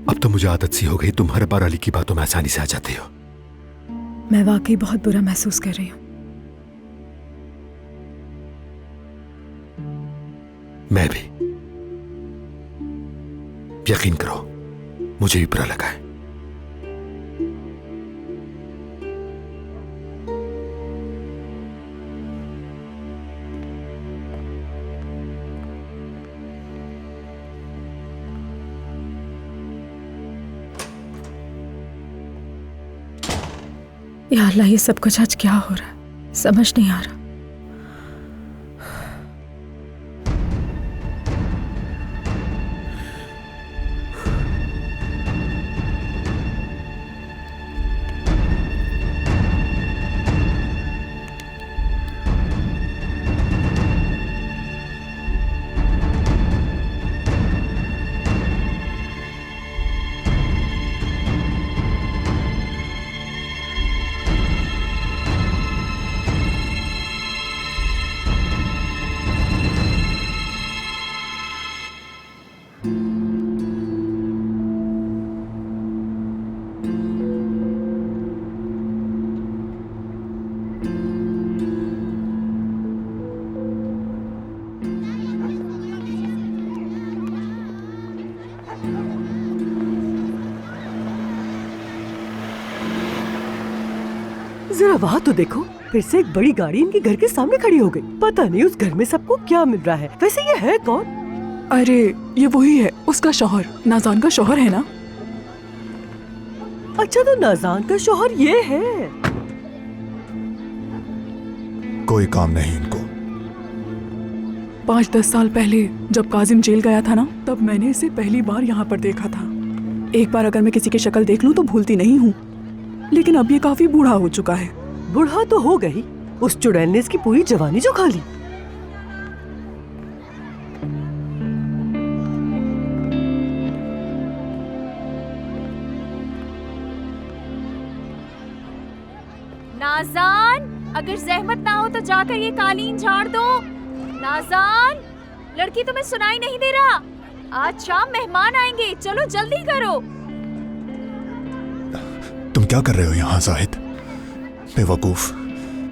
अब तो मुझे आदत सी हो गई, तुम हर बार अली की बातों में आसानी से आ जाती हो। मैं वाकई बहुत बुरा महसूस कर रही हूँ। मैं भी। यकीन करो, मुझे भी बुरा लगा है। या अल्लाह, ये सब कुछ आज क्या हो रहा है, समझ नहीं आ रहा। जरा वहाँ तो देखो, फिर से एक बड़ी गाड़ी इनके घर के सामने खड़ी हो गई। पता नहीं उस घर में सबको क्या मिल रहा है। वैसे ये है कौन? अरे ये वही है, उसका शौहर, नाज़ान का शौहर है ना। अच्छा, तो नाज़ान का शौहर ये है। कोई काम नहीं इनको। 5-10 साल पहले जब काजिम जेल गया था ना, तब मैंने इसे पहली बार यहाँ पर देखा था। एक बार अगर मैं किसी की शक्ल देख लूँ तो भूलती नहीं हूँ, लेकिन अब ये काफी बूढ़ा हो चुका है। बूढ़ा तो हो गई, उस चुड़ैल ने इसकी पूरी जवानी जो खा ली। नाज़ान, अगर जहमत ना हो तो जाकर ये कालीन झाड़ दो। नाज़ान, लड़की तुम्हें सुनाई नहीं दे रहा? आज शाम मेहमान आएंगे, चलो जल्दी करो। तुम क्या कर रहे हो यहाँ जाहिद? बेवकूफ,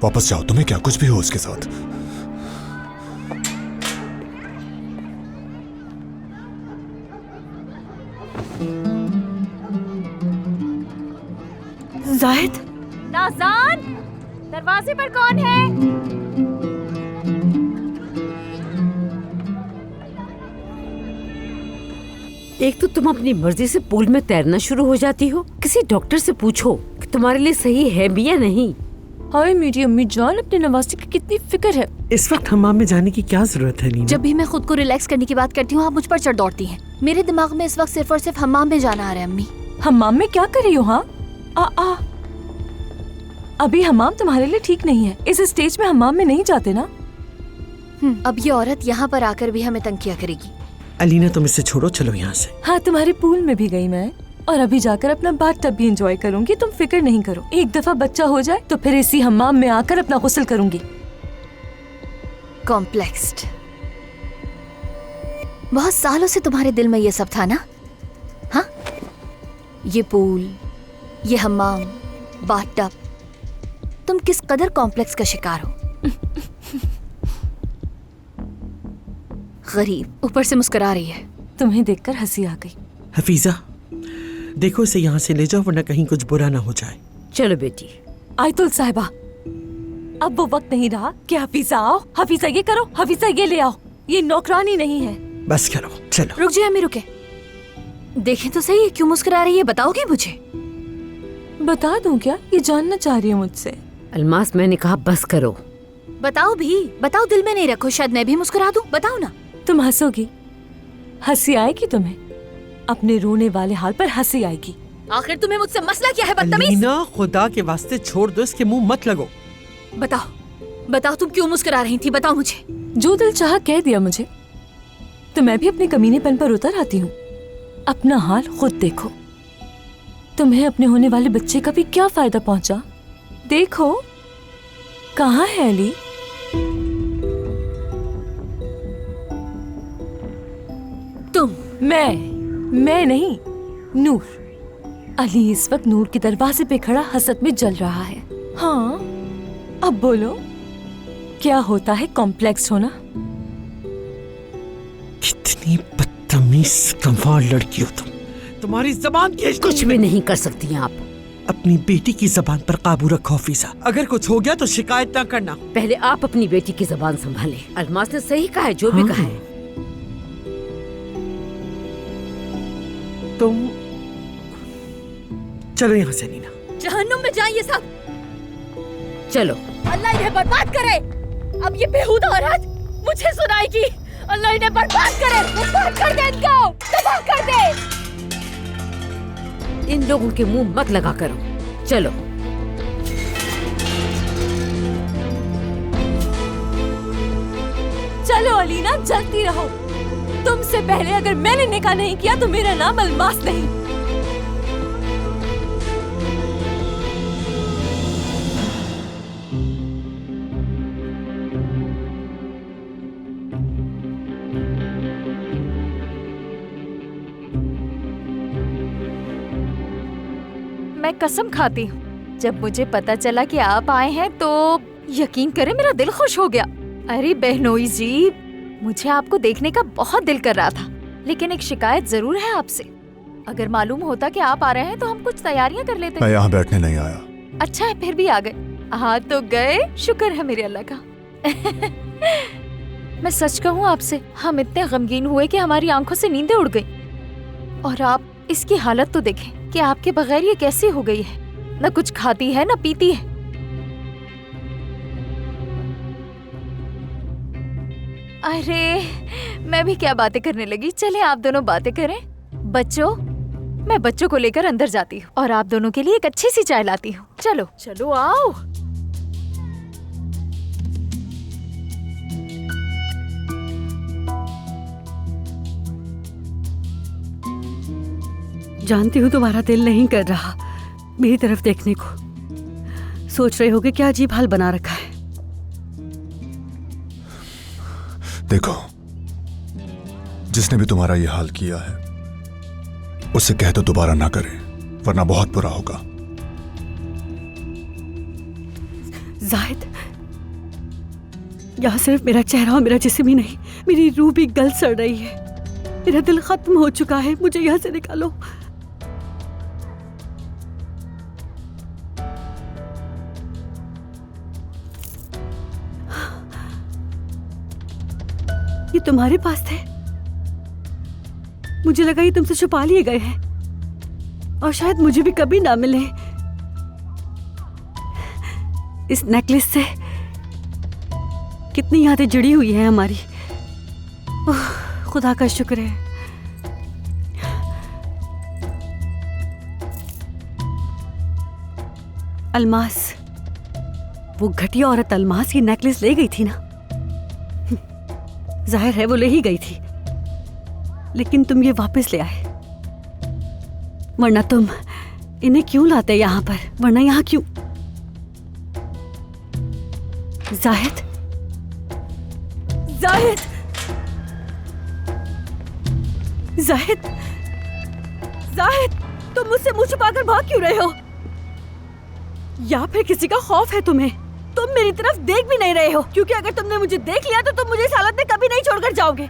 वापस जाओ, तुम्हें क्या कुछ भी हो उसके साथ। जाहिद, नाज़ान, दरवाजे पर कौन है? एक तो तुम अपनी मर्जी से पूल में तैरना शुरू हो जाती हो। किसी डॉक्टर से पूछो कि तुम्हारे लिए सही है भी या नहीं। हाय मेरी अम्मी जान, अपने नवासी की कितनी फिक्र है। इस वक्त हमाम में जाने की क्या जरूरत है नीना? जब भी मैं खुद को रिलैक्स करने की बात करती हूँ, आप मुझ पर चढ़ दौड़ती हैं। मेरे दिमाग में इस वक्त सिर्फ और सिर्फ हमाम में जाना आ रहा है अम्मी। हमाम में क्या कर रही हो? हाँ अभी हमाम तुम्हारे लिए ठीक नहीं है। इस स्टेज में हमाम में नहीं जाते ना। अब ये औरत यहाँ पर आकर भी हमें तंग किया करेगी। अलीना, तुम इसे छोड़ो, चलो यहाँ से। हाँ, तुम्हारे पूल में भी गई मैं, और अभी जाकर अपना बाथ टब भी एंजॉय करूंगी। तुम फिक्र नहीं करो, एक दफा बच्चा हो जाए तो फिर इसी हमाम में आकर अपना गुस्ल करूंगी। कॉम्प्लेक्स्ड। बहुत सालों से तुम्हारे दिल में ये सब था ना? हाँ, ये पूल, ये हमाम, बाथ टब, तुम किस कदर कॉम्प्लेक्स का शिकार हो। गरीब, ऊपर से मुस्कुरा रही है। तुम्हें देखकर हंसी आ गई। हफीजा, देखो इसे यहाँ से ले जाओ, वरना कहीं कुछ बुरा ना हो जाए। चलो बेटी। आयतुल साहिबा, अब वो वक्त नहीं रहा कि हफीजा आओ, हफीजा ये करो, हफीजा ये ले आओ। ये नौकरानी नहीं है। बस करो, चलो। रुक जाए अम्मी, रुके। देखें तो सही, क्यों मुस्कुरा रही है, बताओगे मुझे? बता दूं क्या? ये जानना चाह रही है मुझसे। अलमास, मैंने कहा बस करो। बताओ भी, बताओ, दिल में नहीं रखो, शायद मैं भी मुस्कुरा दूं। बताओ ना। तुम हंसोगी, हंसी आएगी तुम्हें। अपने रोने वाले हाल पर हंसी आएगी। आखिर तुम्हें मुझसे मसला क्या है, बदतमीज? अलीना, खुदा के वास्ते छोड़ दो, इसके मुंह मत लगो। बताओ, बताओ, तुम क्यों मुस्कुरा रही थी, बताओ मुझे। जो दिल चाहा कह दिया मुझे, तो मैं भी अपने कमीनेपन पर उतर आती हूँ। अपना हाल खुद देखो। तुम्हें अपने होने वाले बच्चे का भी क्या फायदा पहुंचा? देखो कहाँ है अली? तुम? मैं नहीं, नूर, अली इस वक्त नूर के दरवाजे पे खड़ा हसद में जल रहा है। हाँ, अब बोलो, क्या होता है कॉम्प्लेक्स होना? कितनी बदतमीज कमाल लड़की हो तुम। तुम्हारी जबान की कुछ भी नहीं कर सकती हैं आप। अपनी बेटी की जबान पर काबू रखो हफीजा। अगर कुछ हो गया तो शिकायत ना करना। पहले आप अपनी बेटी की जबान संभालें। अलमास ने सही कहा है, जो भी कहा है। तुम चलो यहाँ से नीना। जहन्नुम में जाएं ये सब। चलो। अल्लाह इन्हें बर्बाद करे। अब ये बेहुदा औरत मुझे सुनाएगी। अल्लाह इन्हें बर्बाद करे, बर्बाद कर दे इनको, तबाह कर दे। इन लोगों के मुंह मत लगा करो। चलो। चलो अलीना, जलती रहो। तुमसे पहले अगर मैंने निकाह नहीं किया तो मेरा नाम अलमास नहीं। मैं कसम खाती हूँ, जब मुझे पता चला कि आप आए हैं तो यकीन करें मेरा दिल खुश हो गया। अरे बहनोई जी, मुझे आपको देखने का बहुत दिल कर रहा था, लेकिन एक शिकायत जरूर है आपसे। अगर मालूम होता कि आप आ रहे हैं तो हम कुछ तैयारियां कर लेते। मैं यहाँ बैठने नहीं आया। अच्छा है, फिर भी आ गए। आ तो गए, शुक्र है मेरे अल्लाह का। मैं सच कहूँ आपसे, हम इतने गमगीन हुए कि हमारी आंखों से नींदें उड़ गई। और आप इसकी हालत तो देखें कि आपके बगैर ये कैसी हो गई है। न कुछ खाती है न पीती है। अरे मैं भी क्या बातें करने लगी। चले आप दोनों बातें करें। बच्चों, मैं बच्चों को लेकर अंदर जाती हूँ और आप दोनों के लिए एक अच्छी सी चाय लाती हूँ। चलो चलो आओ। जानती हूँ तुम्हारा दिल नहीं कर रहा मेरी तरफ देखने को। सोच रहे होगे क्या अजीब हाल बना रखा है। देखो, जिसने भी तुम्हारा ये हाल किया है उससे कह दो दोबारा ना करे, वरना बहुत बुरा होगा। जाहिद, यहाँ सिर्फ मेरा चेहरा और मेरा जिस्म ही नहीं, मेरी रूह भी गल सड़ रही है। मेरा दिल खत्म हो चुका है। मुझे यहाँ से निकालो। ये तुम्हारे पास थे? मुझे लगा ये तुमसे छुपा लिए गए हैं और शायद मुझे भी कभी ना मिले। इस नेकलेस से कितनी यादें जुड़ी हुई हैं हमारी। खुदा का शुक्र है। अलमास, वो घटिया औरत अलमास ये नेकलेस ले गई थी ना। जाहिर है वो ले ही गई थी, लेकिन तुम ये वापस ले आए। वरना तुम इन्हें क्यों लाते यहाँ पर? वरना यहाँ क्यों? जाहिद, जाहिद, जाहिद, जाहिद, तुम मुझसे मुंह छुपाकर भाग क्यों रहे हो? या फिर किसी का खौफ है तुम्हें? तुम मेरी तरफ देख भी नहीं रहे हो, क्योंकि अगर तुमने मुझे देख लिया तो तुम मुझे इस हालत में कभी नहीं छोड़कर जाओगे।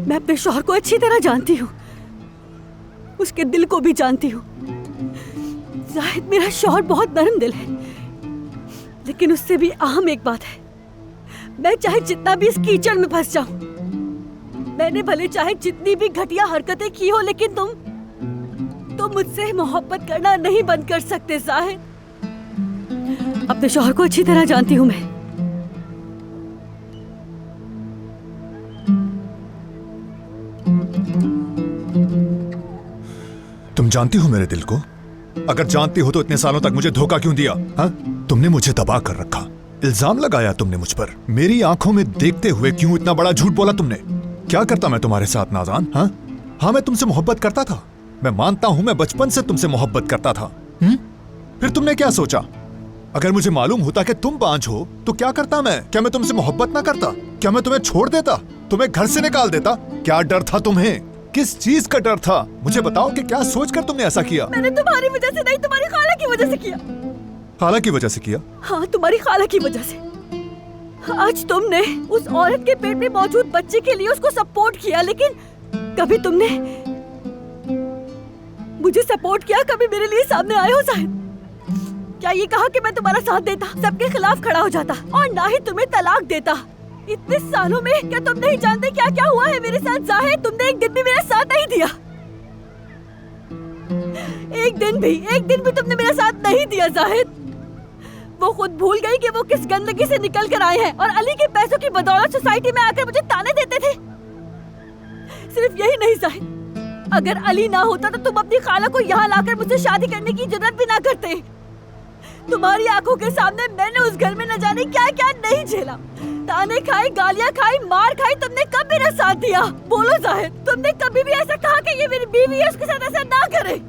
मैं अपने शौहर को अच्छी तरह जानती हूँ, उसके दिल को भी जानती हूँ। जाहिद, मेरा शौहर बहुत नरम दिल है, लेकिन उससे भी अहम एक बात है। मैं चाहे जितना भी इस कीचड़ में फंस जाऊं, मैंने भले चाहे जितनी भी घटिया हरकतें की हो, लेकिन तुम मुझसे मोहब्बत करना नहीं बंद कर सकते। जाहिद, अपने शौहर को अच्छी तरह जानती हूं मैं। तुम जानती हो मेरे दिल को? अगर जानती हो तो इतने सालों तक मुझे धोखा क्यों दिया? हाँ, तुमने मुझे दबा कर रखा, इल्जाम लगाया तुमने मुझ पर। मेरी आंखों में देखते हुए क्यों इतना बड़ा झूठ बोला तुमने? क्या करता मैं तुम्हारे साथ नाज़ान? हाँ, मैं तुमसे मोहब्बत करता था। मैं मानता हूं, मैं बचपन से तुमसे मोहब्बत करता था। फिर तुमने क्या सोचा? अगर मुझे मालूम होता कि तुम बांझ हो तो क्या करता मैं? क्या मैं तुमसे मोहब्बत ना करता? क्या मैं तुम्हें छोड़ देता? तुम्हें घर से निकाल देता? क्या डर था तुम्हें? किस चीज का डर था? मुझे बताओ कि क्या सोचकर तुमने ऐसा किया? मैंने तुम्हारी वजह से नहीं, तुम्हारी खाला की वजह से किया। खाला की वजह से किया? हाँ, तुम्हारी खाला की वजह से। आज तुमने उस औरत के पेट में मौजूद बच्चे के लिए उसको सपोर्ट किया, लेकिन कभी तुमने मुझे सपोर्ट किया? कभी मेरे लिए सामने आए हो जाहिद? क्या ये कहा कि मैं तुम्हारा साथ देता, सबके खिलाफ खड़ा हो जाता और ना ही तुम्हें तलाक देता? इतने सालों में क्या तुम नहीं जानते क्या क्या हुआ है मेरे साथ जाहिद? तुमने एक दिन भी मेरा साथ नहीं दिया। एक दिन भी तुमने मेरा साथ नहीं दिया जाहिद। वो खुद भूल गई कि वो किस गंदगी से निकल कर आए हैं और अली के पैसों की बदौलत सोसाइटी में आकर मुझे ताने देते थे। सिर्फ यही नहीं जाहिद, अगर अली ना होता तो तुम अपनी खाला को यहाँ लाकर मुझसे शादी करने की जुर्रत भी ना करते। तुम्हारी आंखों के सामने मैंने उस घर में न जाने क्या क्या नहीं झेला, ताने खाए, गालियाँ खाई, मार खाई। तुमने कब मेरा साथ दिया? बोलो जाहिद, तुमने कभी भी ऐसा कहा कि ये मेरी बीवी है, उसके साथ ऐसा ना करे?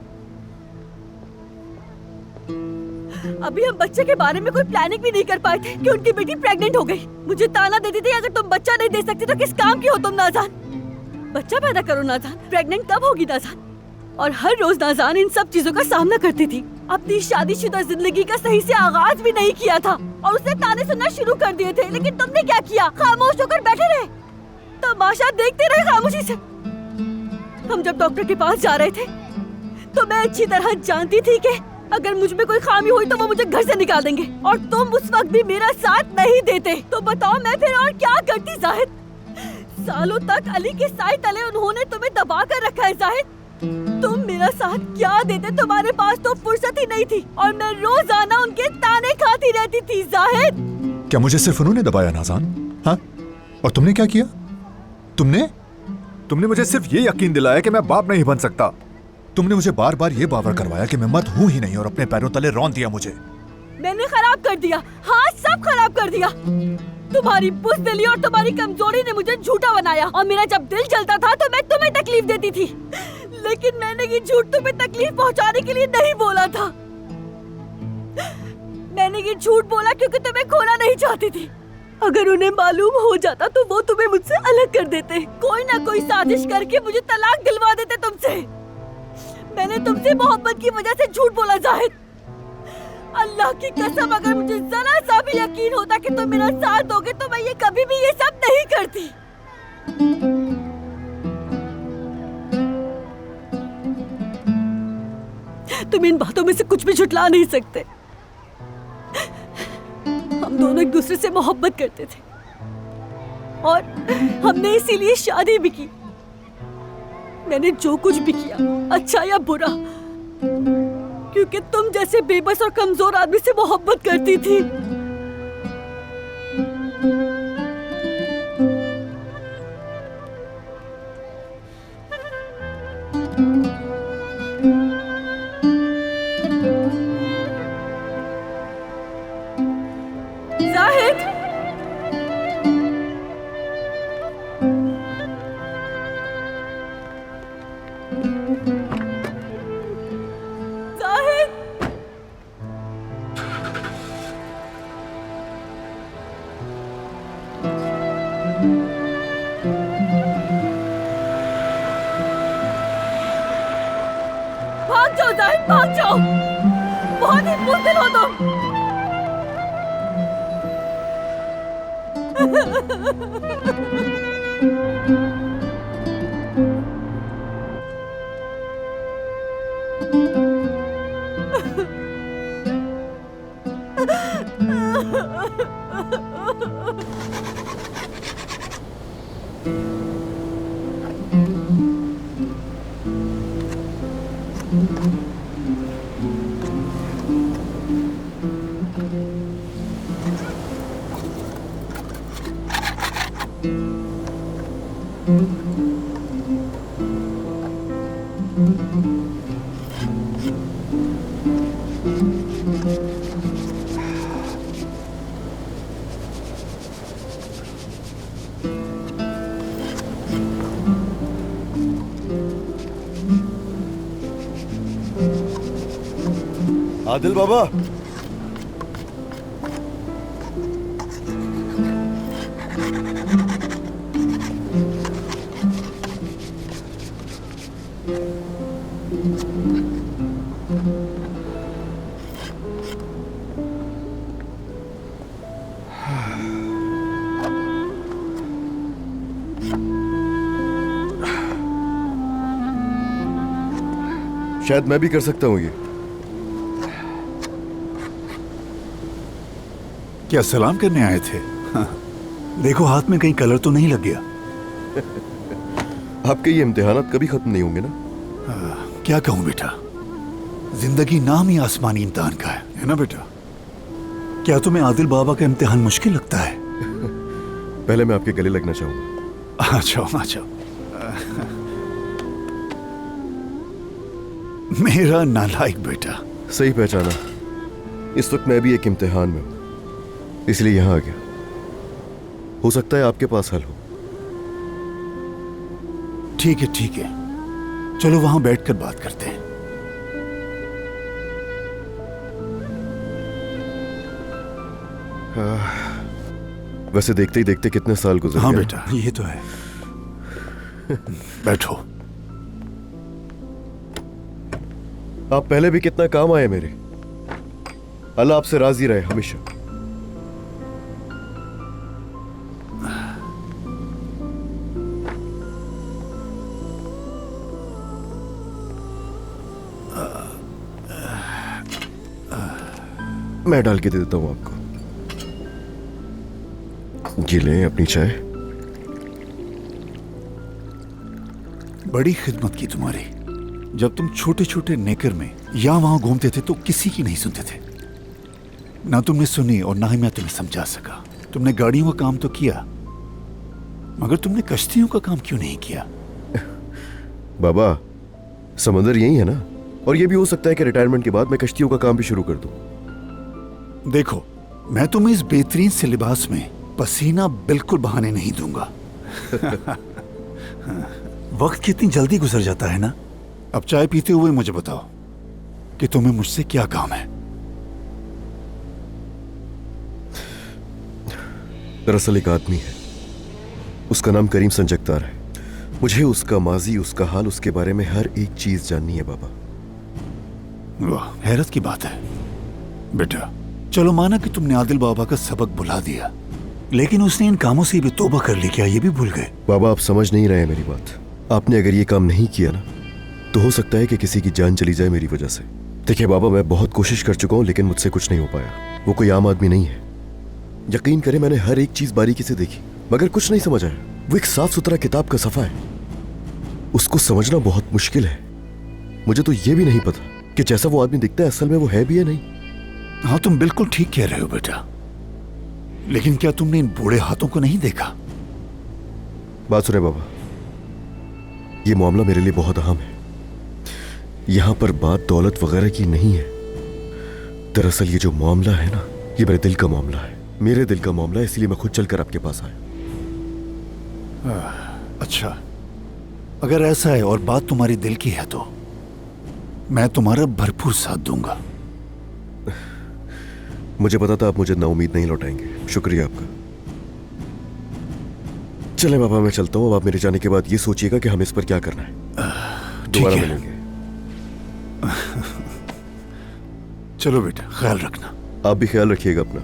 अभी हम बच्चे के बारे में कोई प्लानिंग भी नहीं कर पाए थे कि उनकी बेटी प्रेग्नेंट हो गई। मुझे ताना देती थी, अगर तुम बच्चा नहीं दे सकती तो किस काम की हो तुम नाज़ान? बच्चा पैदा करो नाज़ान, प्रेग्नेंट कब होगी नाज़ान? और हर रोज नाज़ान इन सब चीजों का सामना करती थी। अपनी शादीशुदा जिंदगी का सही से आगाज भी नहीं किया था और उसने ताने सुनना शुरू कर दिए थे। लेकिन तुमने क्या किया? खामोश होकर बैठे रहे, तमाशा देखते रहे खामोशी से। हम जब डॉक्टर के पास जा रहे थे तो मैं अच्छी तरह जानती थी कि अगर मुझ में कोई खामी हुई तो वो मुझे घर से निकाल देंगे, और तुम उस वक्त भी मेरा साथ नहीं देते। तो बताओ मैं फिर और क्या करती जाहिद? सालों तक अली के साए तले उन्होंने तुम्हें दबा कर रखा है जाहिद। तुम मेरा साथ क्या देते? तुम्हारे पास तो फुर्सत ही नहीं थी और मैं रोजाना उनके ताने खाती रहती थी जाहिद। क्या मुझे सिर्फ उन्होंने दबाया नाज़ान? हाँ? और तुमने क्या किया? तुमने मुझे सिर्फ ये यकीन दिलाया कि मैं बाप नहीं बन सकता। तुमने मुझे बार बार ये बावर करवाया कि मैं मर्द हूँ ही नहीं और अपने पैरों तले रौंद दिया मुझे। मैंने खराब कर दिया, हाँ सब खराब कर दिया। तुम्हारी बुज़दिली और तुम्हारी कमजोरी ने मुझे झूठा बनाया और मेरा जब दिल जलता था तो मैं तुम्हें तकलीफ देती थी। लेकिन मैंने ये झूठ तुम्हें तकलीफ पहुंचाने के लिए नहीं बोला था। मैंने ये झूठ बोला क्योंकि तुम्हें खोना नहीं चाहती थी। अगर उन्हें मालूम हो जाता तो वो तुम्हें मुझसे अलग कर देते, कोई ना कोई साजिश करके मुझे तलाक दिलवा देते तुमसे। मैंने तुमसे मोहब्बत की वजह से झूठ बोला जाहिद। अल्लाह की कसम, अगर मुझे जरा सा भी यकीन होता कि तुम मेरा साथ दोगे तो मैं ये कभी भी ये सब नहीं करती। तुम इन बातों में से कुछ भी झुटला नहीं सकते। हम दोनों एक दूसरे से मोहब्बत करते थे और हमने इसीलिए शादी भी की। मैंने जो कुछ भी किया, अच्छा या बुरा, क्योंकि तुम जैसे बेबस और कमजोर आदमी से मोहब्बत करती थी। जाहिद, भाग जाओ जाहिद, भाग जाओ। बहुत ही बुज़दिल हो तुम। आदिल बाबा, शायद मैं भी कर सकता हूँ ये। क्या सलाम करने आए थे? हाँ। देखो हाथ में कहीं कलर तो नहीं लग गया। आपके ये इम्तिहानात कभी खत्म नहीं होंगे ना? क्या कहूँ बेटा, जिंदगी नाम ही आसमानी इम्तिहान का है ना बेटा? क्या तुम्हें आदिल बाबा का इम्तिहान मुश्किल लगता है? पहले मैं आपके गले लगना चाहूंगा। अच्छा। मेरा नालायक बेटा। सही पहचाना। इस वक्त मैं भी एक इम्तिहान में हूं, इसलिए यहां आ गया। हो सकता है आपके पास हल हो। ठीक है, चलो वहां बैठकर बात करते हैं। वैसे देखते ही देखते कितने साल गुजर गए। हाँ बेटा, ये तो है। बैठो। आप पहले भी कितना काम आए मेरे। अल्लाह आपसे राजी रहे हमेशा। मैं डाल के दे देता हूं आपको। ये लें अपनी चाय। बड़ी खिदमत की तुम्हारी। जब तुम छोटे छोटे नेकर में यहां वहां घूमते थे तो किसी की नहीं सुनते थे। ना तुमने सुनी और ना ही मैं तुम्हें समझा सका। तुमने गाड़ियों का काम तो किया, मगर तुमने कश्तियों का काम क्यों नहीं किया? बाबा, समंदर यही है ना, और ये भी हो सकता है कि रिटायरमेंट के बाद मैं कश्तियों का काम भी शुरू कर दूं। देखो, मैं तुम्हें इस बेहतरीन से लिबास में पसीना बिल्कुल बहाने नहीं दूंगा। वक्त कितनी जल्दी गुजर जाता है ना। अब चाय पीते हुए मुझे बताओ कि तुम्हें मुझसे क्या काम है? दरअसल एक आदमी है, उसका नाम करीम संजगतार है। मुझे उसका माजी, उसका हाल, उसके बारे में हर एक चीज जाननी है बाबा। वाह, हैरत की बात है बेटा। चलो माना कि तुमने आदिल बाबा का सबक बुला दिया, लेकिन उसने इन कामों से भी तौबा कर ली। क्या ये भी भूल गए? बाबा, आप समझ नहीं रहे हैं मेरी बात। आपने अगर ये काम नहीं किया ना, तो हो सकता है कि किसी की जान चली जाए मेरी वजह से। देखिए बाबा, मैं बहुत कोशिश कर चुका हूं, लेकिन मुझसे कुछ नहीं हो पाया। वो कोई आम आदमी नहीं है। यकीन करें, मैंने हर एक चीज बारीकी से देखी, मगर कुछ नहीं समझ आया। वो एक साफ सुथरा किताब का सफा है, उसको समझना बहुत मुश्किल है। मुझे तो ये भी नहीं पता कि जैसा वो आदमी दिखता है असल में वो है भी या नहीं। हाँ, तुम बिल्कुल ठीक कह रहे हो बेटा, लेकिन क्या तुमने इन बूढ़े हाथों को नहीं देखा? बात सुने बाबा, ये मामला मेरे लिए बहुत अहम है। यहां पर बात दौलत वगैरह की नहीं है। दरअसल ये जो मामला है ना, ये मेरे दिल का मामला है। मेरे दिल का मामला है, इसलिए मैं खुद चलकर आपके पास आया। अच्छा, अगर ऐसा है और बात तुम्हारी दिल की है तो मैं तुम्हारा भरपूर साथ दूंगा। मुझे पता था आप मुझे ना उम्मीद नहीं लौटाएंगे। शुक्रिया आपका। चले बाबा, मैं चलता हूं। अब आप मेरे जाने के बाद ये सोचिएगा कि हमें इस पर क्या करना है। दोबारा मिलेंगे। चलो बेटा, ख्याल रखना। आप भी ख्याल रखिएगा अपना।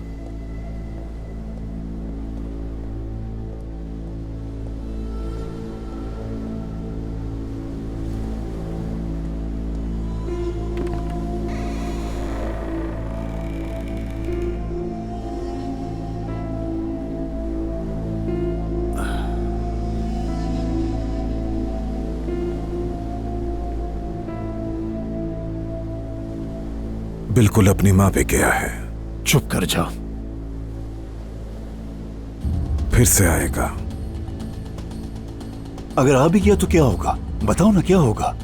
बिल्कुल अपनी मां पे गया है। चुप कर जाओ। फिर से आएगा। अगर आ भी गया तो क्या होगा? बताओ ना, क्या होगा?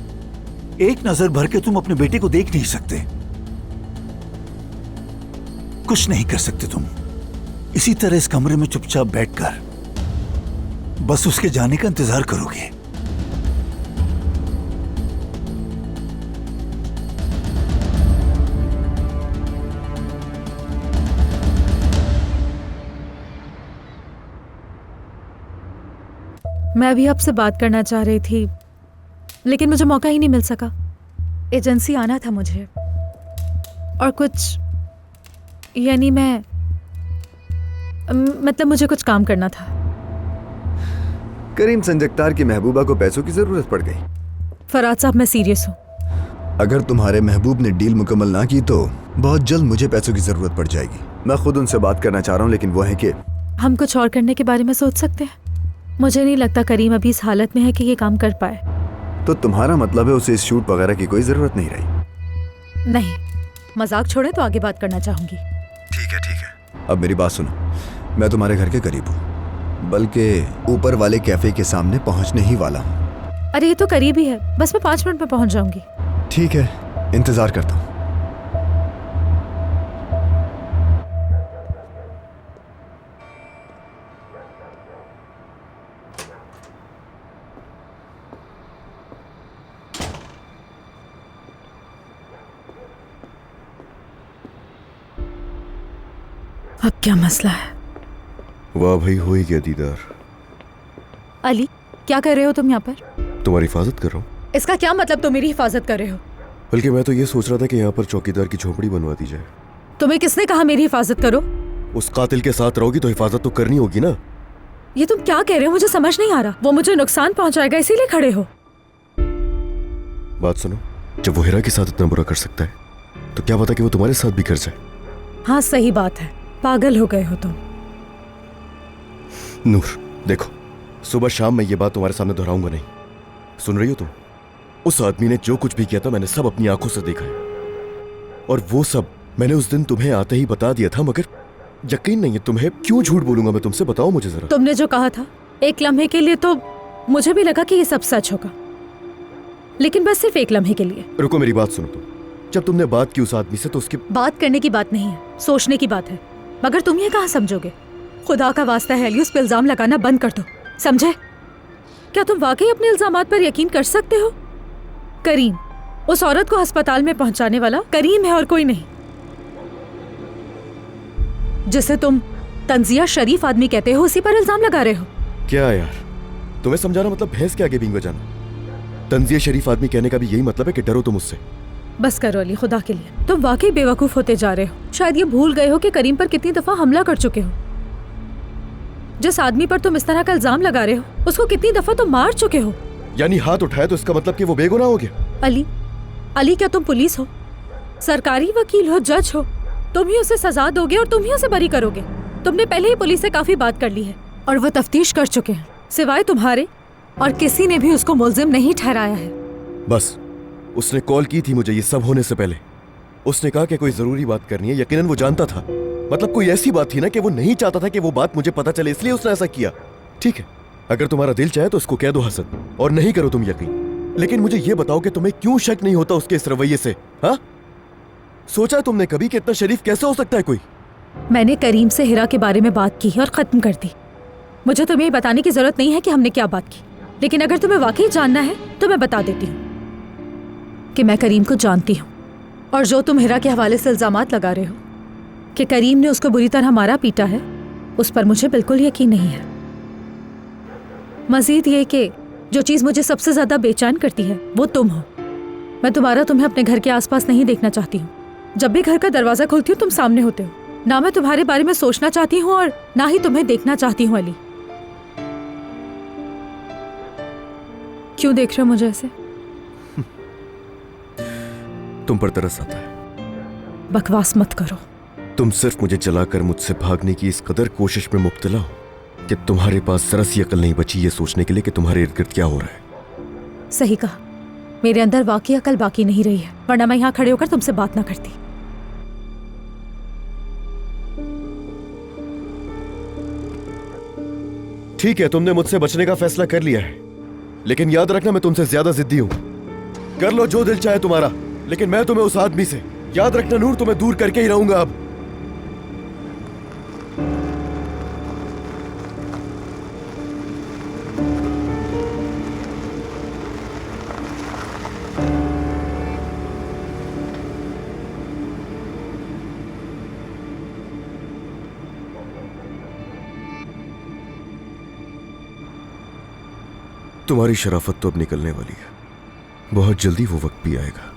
एक नजर भर के तुम अपने बेटे को देख नहीं सकते, कुछ नहीं कर सकते तुम। इसी तरह इस कमरे में चुपचाप बैठकर बस उसके जाने का इंतजार करोगे। मैं भी आपसे बात करना चाह रही थी, लेकिन मुझे मौका ही नहीं मिल सका। एजेंसी आना था मुझे, और कुछ यानी मतलब मुझे कुछ काम करना था। करीम संजगतार की महबूबा को पैसों की जरूरत पड़ गई। फराज साहब, मैं सीरियस हूँ। अगर तुम्हारे महबूब ने डील मुकम्मल ना की तो बहुत जल्द मुझे पैसों की जरूरत पड़ जाएगी। मैं खुद उनसे बात करना चाह रहा हूँ, लेकिन वो है कि हम कुछ और करने के बारे में सोच सकते हैं। मुझे नहीं लगता करीम अभी इस हालत में है कि ये काम कर पाए। तो तुम्हारा मतलब है उसे इस शूट वगैरह की कोई जरूरत नहीं रही? नहीं, मजाक छोड़े तो आगे बात करना चाहूंगी। ठीक है। अब मेरी बात सुनो, मैं तुम्हारे घर के करीब हूँ, बल्कि ऊपर वाले कैफे के सामने पहुँचने ही वाला हूँ। अरे ये तो करीब ही है, बस मैं 5 मिनट में पहुंच जाऊंगी। ठीक है, इंतजार करता हूँ। अब क्या मसला है? वाह भाई, हो ही गया दीदार। अली, क्या कर रहे हो तुम यहाँ पर? तुम्हारी हिफाजत कर रहा हूँ। इसका क्या मतलब तुम मेरी हिफाजत कर रहे हो? बल्कि मैं तो ये सोच रहा था कि यहाँ पर चौकीदार की झोपड़ी बनवा दी जाए। तुम्हें किसने कहा मेरी हिफाजत करो? उस कातिल के साथ रहोगी तो हिफाजत तो करनी होगी ना। ये तुम क्या कह रहे हो? मुझे समझ नहीं आ रहा। वो मुझे नुकसान पहुंचाएगा इसीलिए खड़े हो? बात सुनो, जब वो हिरा के साथ इतना बुरा कर सकता है तो क्या पता कि वो तुम्हारे साथ भी कर जाए। हाँ सही बात है, पागल हो गए हो तुम। नूर देखो, सुबह शाम मैं ये बात तुम्हारे सामने दोहराऊंगा नहीं। सुन रही हो तुम? उस आदमी ने जो कुछ भी किया था मैंने सब अपनी आंखों से देखा है, और वो सब मैंने उस दिन तुम्हें आते ही बता दिया था, मगर यकीन नहीं है तुम्हें। क्यों झूठ बोलूंगा मैं तुमसे, बताओ मुझे जरा। तुमने जो कहा था एक लम्हे के लिए तो मुझे भी लगा कि ये सब सच होगा, लेकिन बस सिर्फ एक लम्हे के लिए। रुको, मेरी बात सुनो तुम। जब तुमने बात की उस आदमी से तो उसकी बात करने की बात नहीं है, सोचने की बात है। मगर तुम ये कहाँ समझोगे? खुदा का वास्ता है अली, उस पर इल्जाम लगाना बंद कर दो, समझे? क्या तुम वाकई अपने इल्जामात पर यकीन कर सकते हो? करीम, उस औरत को अस्पताल में पहुंचाने वाला करीम है और कोई नहीं। जिसे तुम तंजिया शरीफ आदमी कहते हो उसी पर इल्जाम लगा रहे हो। क्या यार, तुम्हें समझाना मतलब भैंस के आगे बींग बजाना। तंजिया शरीफ आदमी कहने का भी यही मतलब है कि डरो तुम उससे। बस करो अली, खुदा के लिए तुम वाकई बेवकूफ होते जा रहे हो। शायद ये भूल गए हो कि करीम पर कितनी दफा हमला कर चुके हो। जिस आदमी पर तुम इस तरह का इल्जाम लगा रहे हो उसको कितनी दफा तुम मार चुके हो। यानी हाथ उठाया तो इसका मतलब कि वो बेगुनाह हो गया? अली, क्या तुम पुलिस हो, सरकारी वकील हो, जज हो? तुम ही उसे सजा दोगे और तुम ही उसे बरी करोगे। तुमने पहले ही पुलिस से काफी बात कर ली है और वो तफ्तीश कर चुके हैं। सिवाय तुम्हारे और किसी ने भी उसको मुल्जिम नहीं ठहराया है। बस उसने कॉल की थी मुझे ये सब होने से पहले। उसने कहा कि कोई जरूरी बात करनी है। यकीनन वो जानता था, मतलब कोई ऐसी बात थी ना कि वो नहीं चाहता था कि वो बात मुझे पता चले, इसलिए उसने ऐसा किया। ठीक है, अगर तुम्हारा दिल चाहे तो उसको कह दो हसन, और नहीं करो तुम यकीन। लेकिन मुझे ये बताओ कि तुम्हें क्यों शक नहीं होता उसके इस रवैये से? हाँ, सोचा तुमने कभी कि इतना शरीफ कैसे हो सकता है कोई? मैंने करीम से हिरा के बारे में बात की और खत्म कर दी। मुझे तुम्हें बताने की जरूरत नहीं है कि हमने क्या बात की, लेकिन अगर तुम्हें वाकई जानना है तो मैं बता देती हूँ कि मैं करीम को जानती हूँ, और जो तुम हिरा के हवाले से इल्जामात लगा रहे हो कि करीम ने उसको बुरी तरह मारा पीटा है, उस पर मुझे बिल्कुल यकीन नहीं है। मजीद ये कि जो चीज़ मुझे सबसे ज्यादा बेचैन करती है वो तुम हो। मैं दोबारा तुम्हें अपने घर के आसपास नहीं देखना चाहती हूँ। जब भी घर का दरवाजा खोलती हूँ तुम सामने होते हो। ना मैं तुम्हारे बारे में सोचना चाहती हूँ और ना ही तुम्हें देखना चाहती हूँ। अली, क्यों देख रहे हो मुझे ऐसे? तुम पर तरस आता है। बकवास मत करो। तुम सिर्फ मुझे जलाकर मुझसे भागने की इस कदर कोशिश में मुब्तला हो कि तुम्हारे पास जरा सी अकल नहीं बची ये सोचने के लिए कि तुम्हारे इर्द गिर्द क्या हो रहा है। सही कहा, मेरे अंदर वाकई अकल बाकी नहीं रही है, वरना मैं यहाँ खड़े होकर तुमसे बात ना करती। ठीक है, तुमने मुझसे बचने का फैसला कर लिया है, लेकिन याद रखना मैं तुमसे ज्यादा जिद्दी हूं। कर लो जो दिल चाहे तुम्हारा, लेकिन मैं तुम्हें उस आदमी से, याद रखना नूर, तुम्हें दूर करके ही रहूंगा अब। तुम्हारी शराफत तो अब निकलने वाली है, बहुत जल्दी वो वक्त भी आएगा।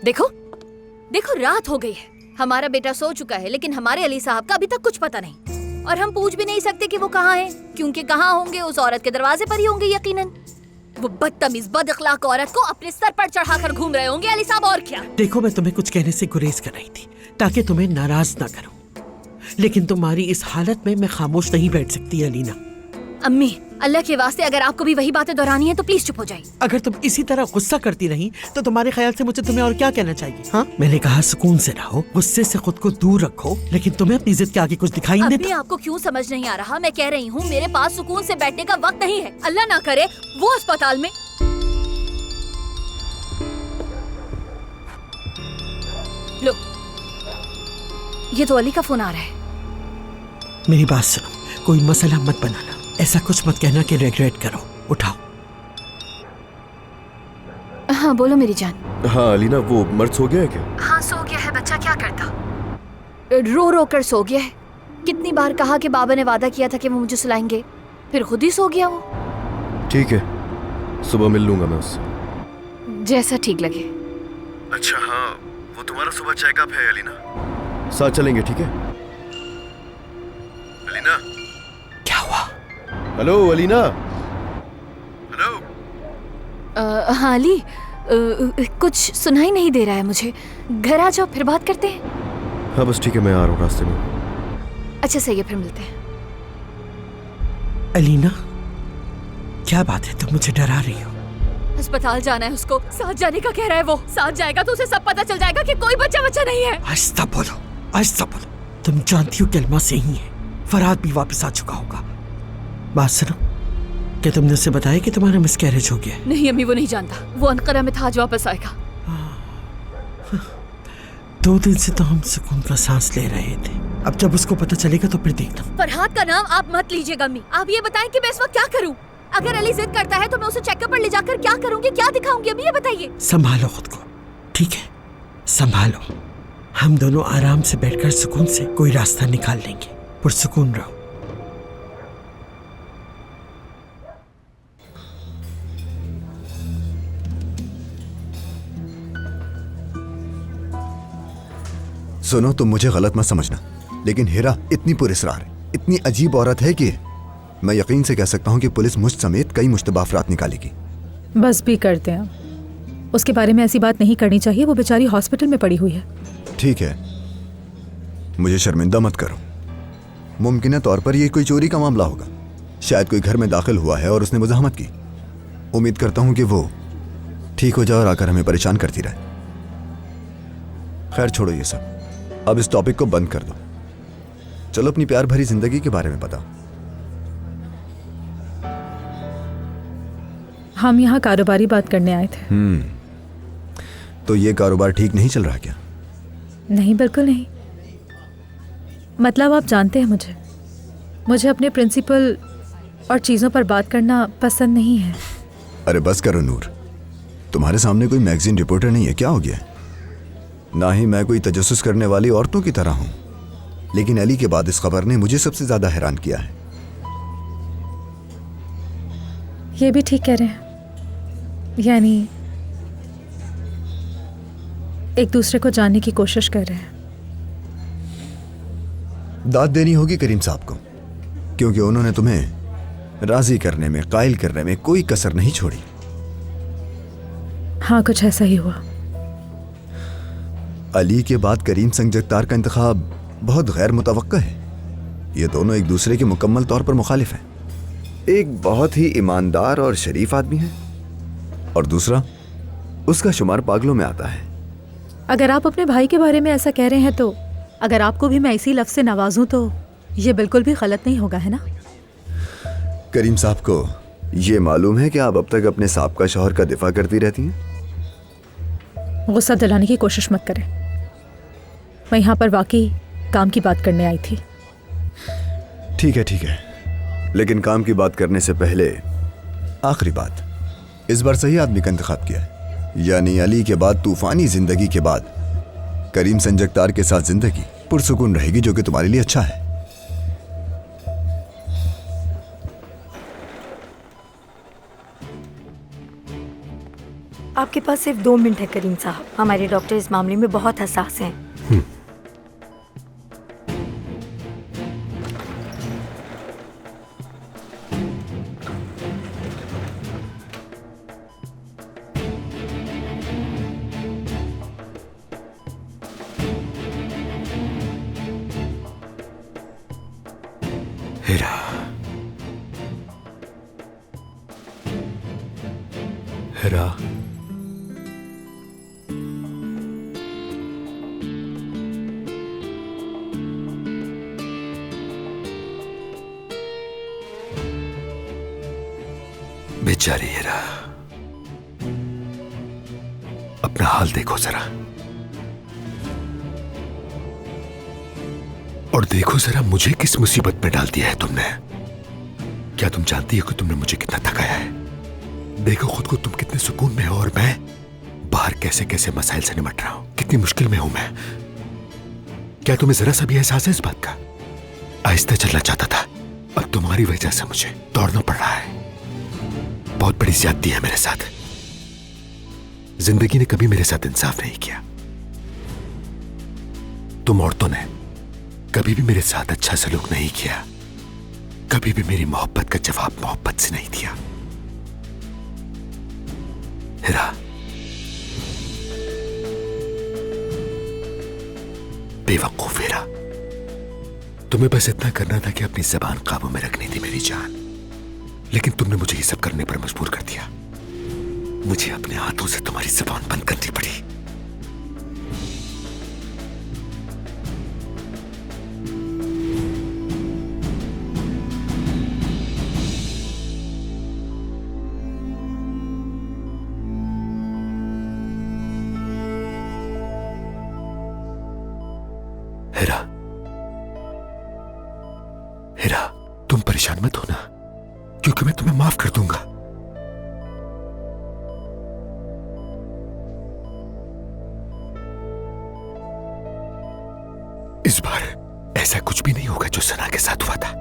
देखो देखो, रात हो गई है, हमारा बेटा सो चुका है, लेकिन हमारे अली साहब का अभी तक कुछ पता नहीं, और हम पूछ भी नहीं सकते कि वो कहाँ है, क्योंकि कहाँ होंगे, उस औरत के दरवाजे पर ही होंगे यकीनन। वो बदतमीज बद अखलाक औरत को अपने सर पर चढ़ाकर घूम रहे होंगे अली साहब, और क्या। देखो, मैं तुम्हें कुछ कहने से गुरेज कर रही थी ताकि तुम्हें नाराज ना करूं, लेकिन तुम्हारी इस हालत में मैं खामोश नहीं बैठ सकती अलीना। अम्मी, अल्लाह के वास्ते अगर आपको भी वही बातें दोहरानी है तो प्लीज चुप हो जाइए। अगर तुम इसी तरह गुस्सा करती रही तो तुम्हारे ख्याल से मुझे तुम्हें और क्या कहना चाहिए? हाँ, मैंने कहा सुकून से रहो, गुस्से से खुद को दूर रखो, लेकिन तुम्हें अपनी जिद के आगे कुछ दिखाई नहीं देता। आपको क्यों समझ नहीं आ रहा? मैं कह रही हूँ मेरे पास सुकून से बैठने का वक्त नहीं है। अल्लाह ना करे वो अस्पताल में। लो, ये तो अली का फोन आ रहा है। मेरी बात सुनो, कोई मसला मत बनाना, ऐसा कुछ मत कहना कि रिग्रेट करो। उठाओ। हाँ बोलो मेरी जान। हाँ अलीना, वो मर्द सो गया है क्या? हाँ सो गया है। बच्चा क्या करता? रो रो कर सो गया है। कितनी बार कहा कि बाबा ने वादा किया था कि वो मुझे सुलाएंगे, फिर खुद ही सो गया वो। ठीक है, सुबह मिल लूंगा मैं उससे। जैसा ठीक लगे। अच्छा हाँ, वो तुम्हारा सुबह चेकअप है अलीना, साथ चलेंगे ठीक है? अलीना, क्या हुआ? हेलो अलीना। हेलो। हाँ अली, कुछ सुनाई नहीं दे रहा है मुझे। घर आ जाओ, फिर बात करते हैं। हाँ बस ठीक है, मैं आ रहा हूँ रास्ते में। अच्छा सही है, फिर मिलते हैं। अलीना, क्या बात है, तुम मुझे डरा रही हो? अस्पताल जाना है उसको, साथ जाने का कह रहा है वो। साथ जाएगा तो उसे सब पता चल जाएगा कि कोई बच्चा नहीं है। आहिस्ता बोलो, आहिस्ता बोलो। तुम जानती हो कलमा सही है, फरहाद भी वापस आ चुका होगा। बात सुनो, क्या तुमने उसे बताया कि तुम्हारा मिसकैरेज हो गया? नहीं अम्मी, वो नहीं जानता। वो अनकरा में था, आज वापस आएगा। 2 दिन से तो हम सुकून का सांस ले रहे थे, अब जब उसको पता चलेगा तो फिर देखना। फरहाद का नाम आप मत लीजिएगा अम्मी। आप ये बताएं कि मैं इस वक्त क्या करूं? अगर अली जिद करता है तो मैं उसे चेकअप पर ले जाकर क्या करूंगी, क्या दिखाऊंगी? अभी ये बताइए। संभालो खुद को, ठीक है? संभालो। हम दोनों आराम से बैठकर सुकून से कोई रास्ता निकाल लेंगे। पुरसुकून रहो। सुनो, तुम मुझे गलत मत समझना, लेकिन हीरा इतनी पुरस्कार, इतनी अजीब औरत है कि मैं यकीन से कह सकता हूँ कि पुलिस मुझ समेत कई मुश्तबा अफराद निकालेगी। बस भी करते हैं, उसके बारे में ऐसी बात नहीं करनी चाहिए। वो बेचारी हॉस्पिटल में पड़ी हुई है। ठीक है, मुझे शर्मिंदा मत करो। मुमकिन तौर पर यह कोई चोरी का मामला होगा। शायद कोई घर में दाखिल हुआ है और उसने मुज़ाहमत की। उम्मीद करता हूँ कि वो ठीक हो जाए और आकर हमें परेशान करती रहे। खैर छोड़ो ये सब, अब इस टॉपिक को बंद कर दो। चलो अपनी प्यार भरी जिंदगी के बारे में बताओ। हम यहाँ कारोबारी बात करने आए थे। तो ये कारोबार ठीक नहीं चल रहा क्या? नहीं, बिल्कुल नहीं। मतलब आप जानते हैं मुझे अपने प्रिंसिपल और चीज़ों पर बात करना पसंद नहीं है। अरे बस करो नूर, तुम्हारे सामने कोई मैगजीन रिपोर्टर नहीं है, क्या हो गया? ना ही मैं कोई तजस्सुस करने वाली औरतों की तरह हूं, लेकिन अली के बाद इस खबर ने मुझे सबसे ज्यादा हैरान किया है। ये भी ठीक कह रहे हैं, यानी एक दूसरे को जानने की कोशिश कर रहे हैं। दाद देनी होगी करीम साहब को, क्योंकि उन्होंने तुम्हें राजी करने में, कायल करने में कोई कसर नहीं छोड़ी। हाँ, कुछ ऐसा ही हुआ। अली के बाद करीम संग जगतार का इंतखाब बहुत गैर मुतवक्का है। ये दोनों एक दूसरे के मुकम्मल तौर पर मुखालिफ हैं। एक बहुत ही ईमानदार और शरीफ आदमी है, और दूसरा उसका शुमार पागलों में आता है। अगर आप अपने भाई के बारे में ऐसा कह रहे हैं तो अगर आपको भी मैं इसी लफ्ज़ से नवाजूं तो ये बिल्कुल भी गलत नहीं होगा, है ना? करीम साहब को ये मालूम है कि आप अब तक अपने साबका शौहर का दिफा करती रहती हैं? गुस्सा दिलाने की कोशिश मत करें। मैं यहाँ पर वाकई काम की बात करने आई थी। ठीक है, लेकिन काम की बात करने से पहले आखिरी बात, इस बार सही आदमी का इंतखाब किया है। यानी अली के बाद तूफानी जिंदगी के बाद करीम संजगतार के साथ जिंदगी पुरसुकून रहेगी, जो कि तुम्हारे लिए अच्छा है। आपके पास सिर्फ 2 मिनट है करीम साहब। हमारे डॉक्टर इस मामले में बहुत हसास हैं। हेरा, हेरा, बेचारी हेरा, अपना हाल देखो जरा, और देखो जरा मुझे किस मुसीबत में डाल दिया है तुमने। क्या तुम जानती हो कि तुमने मुझे कितना थकाया है? देखो खुद को, तुम कितने सुकून में हो और मैं बाहर कैसे कैसे मसाइल से निपट रहा हूं, कितनी मुश्किल में हूं मैं। क्या तुम्हें जरा सा भी एहसास है इस बात का? आहिस्ता चलना चाहता था, अब तुम्हारी वजह से मुझे दौड़ना पड़ रहा है। बहुत बड़ी ज्यादती है मेरे साथ। जिंदगी ने कभी मेरे साथ इंसाफ नहीं किया। तुम औरतों ने कभी भी मेरे साथ अच्छा सलूक नहीं किया, कभी भी मेरी मोहब्बत का जवाब मोहब्बत से नहीं दिया। हेरा, बेवकूफ हेरा, तुम्हें बस इतना करना था कि अपनी जबान काबू में रखनी थी मेरी जान, लेकिन तुमने मुझे ये सब करने पर मजबूर कर दिया। मुझे अपने हाथों से तुम्हारी जबान बंद करनी पड़ी। हेरा, हेरा, तुम परेशान मत होना, क्योंकि मैं तुम्हें माफ कर दूंगा। इस बार ऐसा कुछ भी नहीं होगा जो सना के साथ हुआ था।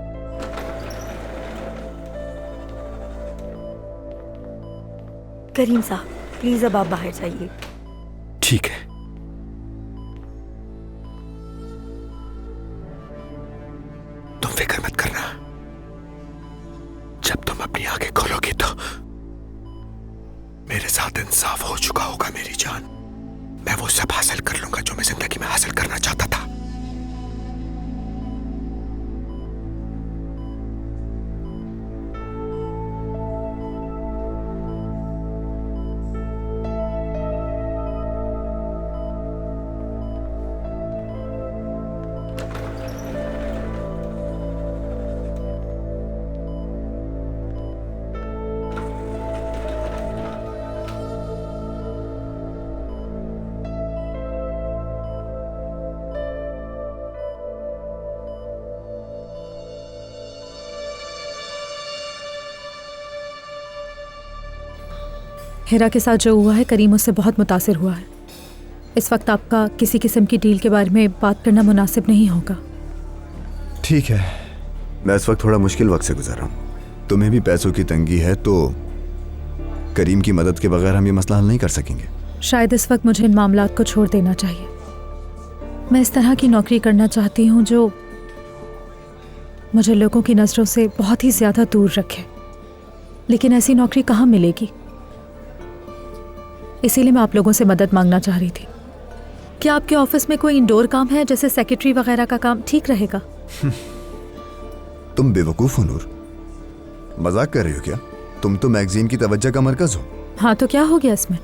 करीम साहब, प्लीज अब आप बाहर जाइए। ठीक है। तुम फिक्र मत करना, जब तुम अपनी आंखें खोलोगी तो मेरे साथ इंसाफ हो चुका होगा मेरी जान। मैं वो सब हासिल कर लूंगा जो मैं जिंदगी में हासिल करना चाहता था। हेरा के साथ जो हुआ है, करीम उससे बहुत मुतासिर हुआ है। इस वक्त आपका किसी किस्म की डील के बारे में बात करना मुनासिब नहीं होगा। ठीक है, मैं इस वक्त थोड़ा मुश्किल वक्त से गुजर रहा हूँ। तुम्हें भी पैसों की तंगी है तो करीम की मदद के बगैर हम ये मसला हल नहीं कर सकेंगे। शायद इस वक्त मुझे इन मामलात को छोड़ देना चाहिए। मैं इस तरह की नौकरी करना चाहती हूँ जो मुझे लोगों की नज़रों से बहुत ही ज़्यादा दूर रखे, लेकिन ऐसी नौकरी कहाँ मिलेगी? इसीलिए मैं आप लोगों से मदद मांगना चाह रही थी। क्या आपके ऑफिस में कोई इंडोर काम है, जैसे सेक्रेटरी वगैरह का काम ठीक रहेगा? तुम बेवकूफ हो नूर, मजाक कर रही हो क्या? तुम तो मैगजीन की तवज्जो का मरकज हो। हाँ तो क्या हो गया इसमें?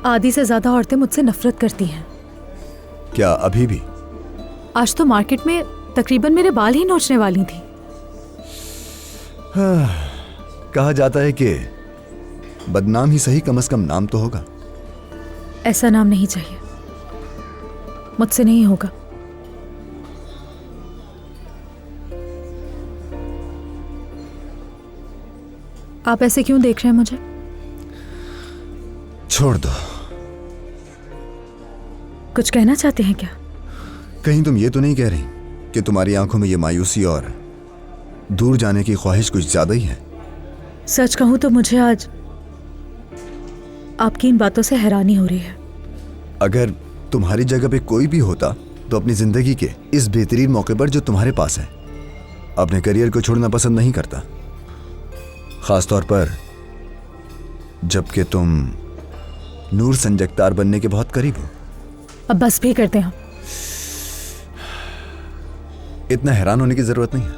आधी से ज्यादा औरतें मुझसे नफरत करती हैं। क्या अभी भी? आज तो मार्केट में तकरीबन मेरे बाल ही नोचने वाली थी। कहा जाता है कि बदनाम ही सही, कम से कम नाम तो होगा। ऐसा नाम नहीं चाहिए, मुझसे नहीं होगा। आप ऐसे क्यों देख रहे हैं मुझे? छोड़ दो। कुछ कहना चाहते हैं क्या? कहीं तुम ये तो नहीं कह रही कि तुम्हारी आंखों में ये मायूसी और दूर जाने की ख्वाहिश कुछ ज्यादा ही है? सच कहूं तो मुझे आज आपकी इन बातों से हैरानी हो रही है। अगर तुम्हारी जगह पे कोई भी होता तो अपनी जिंदगी के इस बेहतरीन मौके पर जो तुम्हारे पास है अपने करियर को छोड़ना पसंद नहीं करता, खासतौर पर जबकि तुम नूर संजगतार बनने के बहुत करीब हो। अब बस भी करते हैं। इतना हैरान होने की जरूरत नहीं है।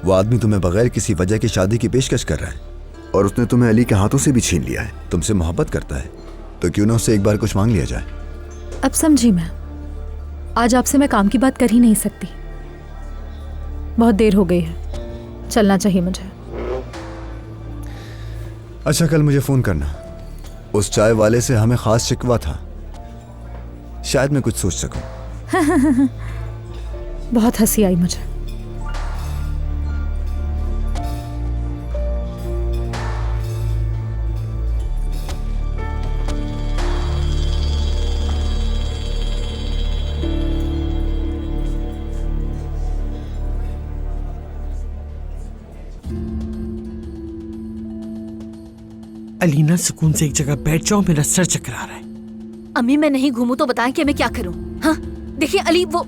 वो आदमी तुम्हें बगैर किसी वजह की शादी की पेशकश कर रहा है और उसने तुम्हें अली के हाथों से भी छीन लिया है। तुमसे मोहब्बत करता है तो क्यों ना उससे एक बार कुछ मांग लिया जाए। अब समझी मैं, आज आपसे मैं काम की बात कर ही नहीं सकती। बहुत देर हो गई है, चलना चाहिए मुझे। अच्छा, कल मुझे फोन करना। उस चाय वाले से हमें खास शिकवा था, शायद मैं कुछ सोच सकूं। बहुत हंसी आई मुझे। अलीना, सुकून से एक जगह बैठ जाओ, मेरा सर चकरा रहा है। अम्मी मैं नहीं घूमूं तो बताएं कि मैं क्या करूं। हाँ देखिए अली, वो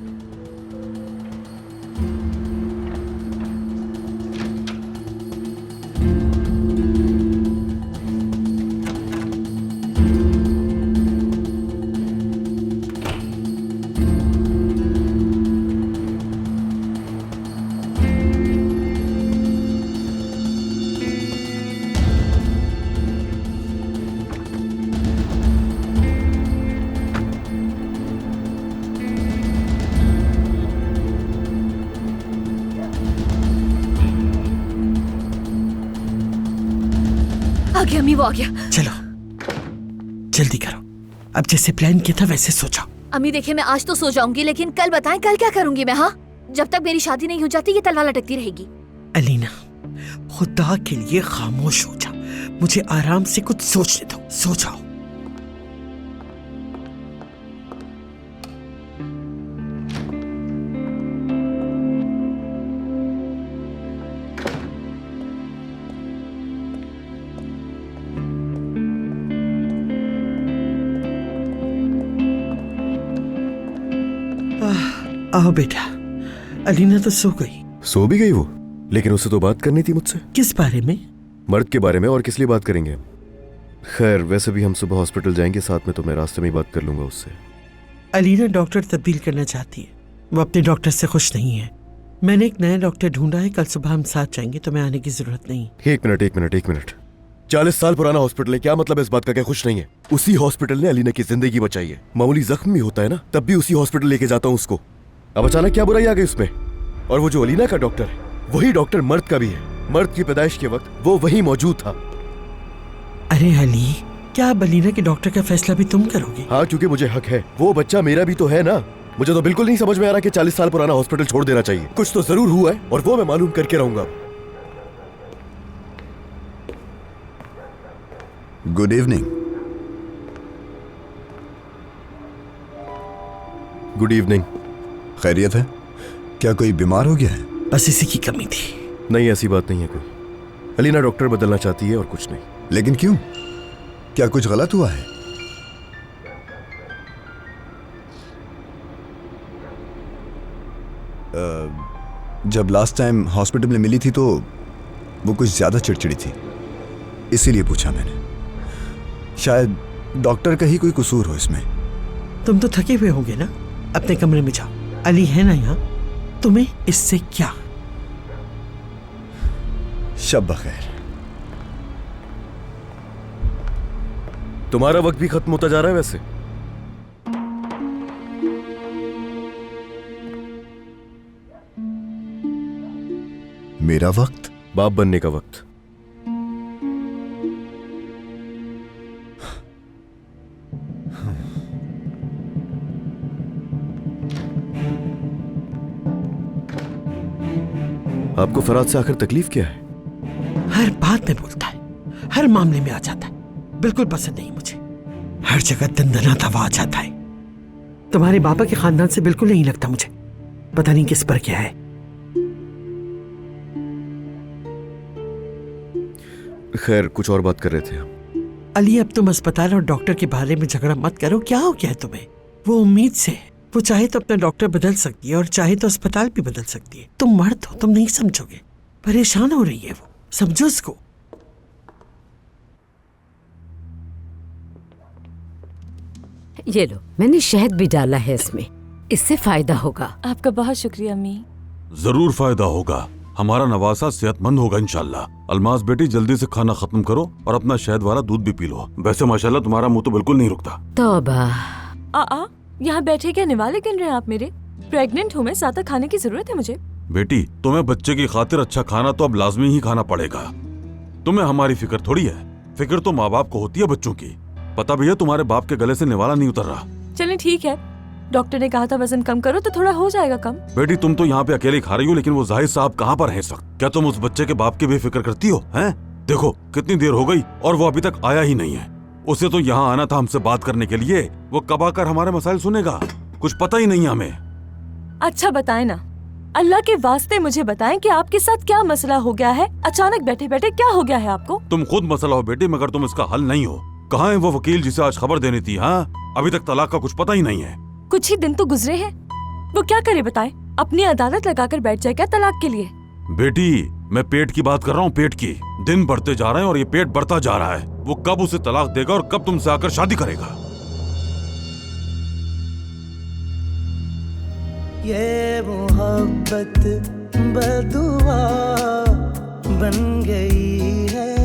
आ गया अम्मी, वो आ गया। चलो जल्दी करो, अब जैसे प्लान किया था वैसे सोचा। अम्मी देखिए, मैं आज तो सो जाऊंगी, लेकिन कल बताएं कल क्या करूंगी मैं। हाँ, जब तक मेरी शादी नहीं हो जाती ये तलवार लटकती रहेगी। अलीना, खुदा के लिए खामोश हो जा, मुझे आराम से कुछ सोचने दो। सो जाओ। आओ बेटा। अलीना तो सो गई। सो भी गई वो? लेकिन उसे तो बात करनी थी मुझसे। किस बारे में? मर्द के बारे में, और किस लिए बात करेंगे। खैर, वैसे भी हम सुबह हॉस्पिटल जाएंगे साथ में, तो मैं रास्ते में ही बात कर लूंगा उससे। अलीना डॉक्टर तब्दील करना चाहती है, वो अपने डॉक्टर से खुश नहीं है। मैंने एक नया डॉक्टर ढूंढा है, कल सुबह हम साथ जाएंगे, तो मैं आने की जरूरत नहीं। एक मिनट। 40 साल पुराना हॉस्पिटल है, क्या मतलब है इस बात का? क्या खुश नहीं है? उसी हॉस्पिटल ने अलीना की जिंदगी बचाई है। मामूली जख्म भी होता है ना, तब भी उसी हॉस्पिटल लेके जाता हूँ उसको। अब अचानक क्या बुराई आ गई उसमें? और वो जो अलीना का डॉक्टर है वही डॉक्टर मर्द का भी है। मर्द की पैदाइश के वक्त वो वही मौजूद था। अरे अली, क्या अब अलीना के डॉक्टर का फैसला भी तुम करोगे? हाँ, क्योंकि मुझे हक है। वो बच्चा मेरा भी तो है ना। मुझे तो बिल्कुल नहीं समझ में आ रहा कि 40 साल पुराना हॉस्पिटल छोड़ देना चाहिए। कुछ तो जरूर हुआ है और वो मैं मालूम करके रहूंगा। Good evening. Good evening. खैरियत है? क्या कोई बीमार हो गया है? बस इसी की कमी थी। नहीं, ऐसी बात नहीं है कोई। अलीना डॉक्टर बदलना चाहती है और कुछ नहीं। लेकिन क्यों? क्या कुछ गलत हुआ है? जब लास्ट टाइम हॉस्पिटल में मिली थी तो वो कुछ ज्यादा चिड़चिड़ी थी, इसीलिए पूछा मैंने। शायद डॉक्टर का ही कोई कसूर हो इसमें। तुम तो थके हुए होगे ना, अपने कमरे में जाओ। अली है ना यहाँ, तुम्हें इससे क्या। शब बखैर। तुम्हारा वक्त भी खत्म होता जा रहा है वैसे। मेरा वक्त? बाप बनने का वक्त। आपको फराद से आखिर तकलीफ क्या है? हर बात में बोलता है, हर मामले में आ जाता है। बिल्कुल पसंद नहीं मुझे। हर जगह दंदनाता हुआ आ जाता है। तुम्हारे पापा के खानदान से बिल्कुल नहीं लगता मुझे। पता नहीं किस पर क्या है। खैर, कुछ और बात कर रहे थे हम। अली, अब तुम अस्पताल और डॉक्टर के बारे में झगड़ा मत करो। क्या हो गया है तुम्हें? वो उम्मीद से है। वो चाहे तो अपना डॉक्टर बदल सकती है और चाहे तो अस्पताल भी बदल सकती है। तुम मर्द हो, तुम नहीं समझोगे। परेशान हो रही है वो, समझो उसको। ये लो, मैंने शहद भी डाला है इसमें, इससे फायदा होगा। आपका बहुत शुक्रिया अम्मी। जरूर फायदा होगा। हमारा नवासा सेहतमंद होगा इंशाल्लाह। अलमास बेटी, जल्दी से खाना खत्म करो और अपना शहद वाला दूध भी पी लो। वैसे माशाल्लाह तुम्हारा मुंह तो बिल्कुल नहीं रुकता। तौबा। यहाँ बैठे क्या निवाले गिन रहे हैं आप मेरे? प्रेग्नेंट हूँ मैं, सादा खाने की जरूरत है मुझे। बेटी, तुम्हें बच्चे की खातिर अच्छा खाना तो अब लाजमी ही खाना पड़ेगा। तुम्हें हमारी फिक्र थोड़ी है। फिक्र तो माँ बाप को होती है बच्चों की। पता भी है तुम्हारे बाप के गले से निवाला नहीं उतर रहा। चलिए ठीक है, डॉक्टर ने कहा था वजन कम करो तो थोड़ा हो जाएगा कम। बेटी, तुम तो यहाँ पे अकेले खा रही हो, लेकिन वो जाहिद साहब कहाँ पर हैं इस वक्त? क्या तुम उस बच्चे के बाप की भी फिक्र करती हो? हैं? देखो कितनी देर हो गई और वो अभी तक आया ही नहीं है। उसे तो यहाँ आना था हमसे बात करने के लिए। वो कब आकर हमारे मसाइल सुनेगा? कुछ पता ही नहीं है हमें। अच्छा बताएं ना, अल्लाह के वास्ते मुझे बताएं कि आपके साथ क्या मसला हो गया है? अचानक बैठे बैठे क्या हो गया है आपको? तुम खुद मसला हो बेटी, मगर तुम इसका हल नहीं हो। कहाँ है वो वकील जिसे आज खबर देनी थी? हाँ, अभी तक तलाक का कुछ पता ही नहीं है। कुछ ही दिन तो गुजरे हैं, वो क्या करे बताएं? अपनी अदालत लगाकर बैठ जाए क्या तलाक के लिए? बेटी, मैं पेट की बात कर रहा हूँ, पेट की। दिन बढ़ते जा रहे हैं और ये पेट बढ़ता जा रहा है। वो कब उसे तलाक देगा और कब तुमसे आकर शादी करेगा? ये मोहब्बत बदुआ बन गई है।